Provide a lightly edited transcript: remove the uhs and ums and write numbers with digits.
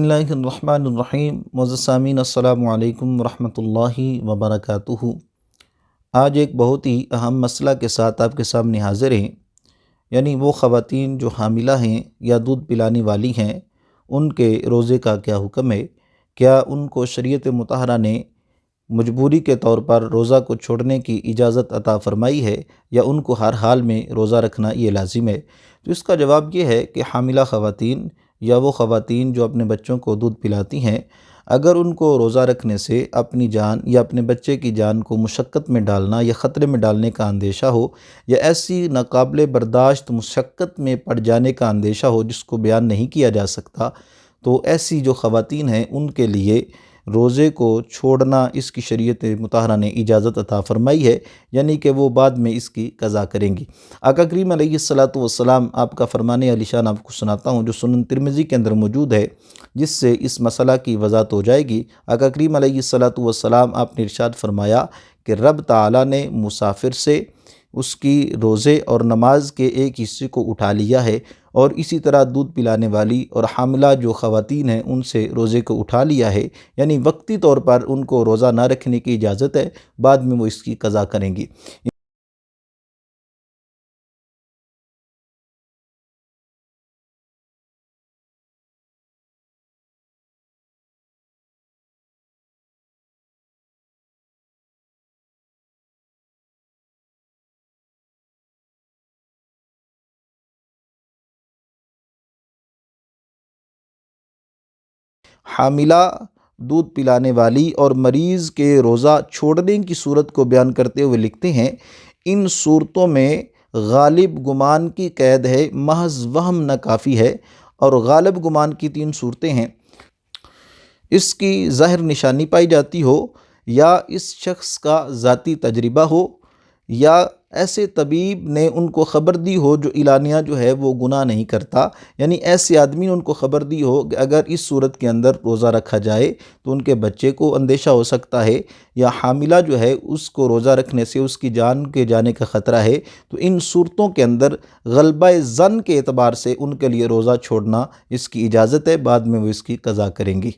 بسم اللہ الرحمن الرحیم۔ معزز سامعین، السلام علیکم ورحمۃ اللہ وبرکاتہ۔ آج ایک بہت ہی اہم مسئلہ کے ساتھ آپ کے سامنے حاضر ہیں، یعنی وہ خواتین جو حاملہ ہیں یا دودھ پلانے والی ہیں، ان کے روزے کا کیا حکم ہے؟ کیا ان کو شریعت مطہرہ نے مجبوری کے طور پر روزہ کو چھوڑنے کی اجازت عطا فرمائی ہے، یا ان کو ہر حال میں روزہ رکھنا یہ لازم ہے؟ تو اس کا جواب یہ ہے کہ حاملہ خواتین یا وہ خواتین جو اپنے بچوں کو دودھ پلاتی ہیں، اگر ان کو روزہ رکھنے سے اپنی جان یا اپنے بچے کی جان کو مشقت میں ڈالنا یا خطرے میں ڈالنے کا اندیشہ ہو، یا ایسی ناقابل برداشت مشقت میں پڑ جانے کا اندیشہ ہو جس کو بیان نہیں کیا جا سکتا، تو ایسی جو خواتین ہیں ان کے لیے روزے کو چھوڑنا اس کی شریعت مطہرہ نے اجازت عطا فرمائی ہے، یعنی کہ وہ بعد میں اس کی قضا کریں گی۔ آقا کریم علیہ السلام آپ کا فرمان عالی شان آپ کو سناتا ہوں، جو سنن ترمذی کے اندر موجود ہے، جس سے اس مسئلہ کی وضاحت ہو جائے گی۔ آقا کریم علیہ السلام آپ نے ارشاد فرمایا کہ رب تعالیٰ نے مسافر سے اس کی روزے اور نماز کے ایک حصے کو اٹھا لیا ہے، اور اسی طرح دودھ پلانے والی اور حاملہ جو خواتین ہیں ان سے روزے کو اٹھا لیا ہے، یعنی وقتی طور پر ان کو روزہ نہ رکھنے کی اجازت ہے، بعد میں وہ اس کی قضا کریں گی۔ حاملہ، دودھ پلانے والی اور مریض کے روزہ چھوڑنے کی صورت کو بیان کرتے ہوئے لکھتے ہیں، ان صورتوں میں غالب گمان کی قید ہے، محض وہم نہ کافی ہے۔ اور غالب گمان کی 3 صورتیں ہیں: اس کی ظاہر نشانی پائی جاتی ہو، یا اس شخص کا ذاتی تجربہ ہو، یا ایسے طبیب نے ان کو خبر دی ہو جو اعلانیہ جو ہے وہ گناہ نہیں کرتا، یعنی ایسے آدمی نے ان کو خبر دی ہو کہ اگر اس صورت کے اندر روزہ رکھا جائے تو ان کے بچے کو اندیشہ ہو سکتا ہے، یا حاملہ جو ہے اس کو روزہ رکھنے سے اس کی جان کے جانے کا خطرہ ہے، تو ان صورتوں کے اندر غلبہ ظن کے اعتبار سے ان کے لیے روزہ چھوڑنا اس کی اجازت ہے، بعد میں وہ اس کی قضا کریں گی۔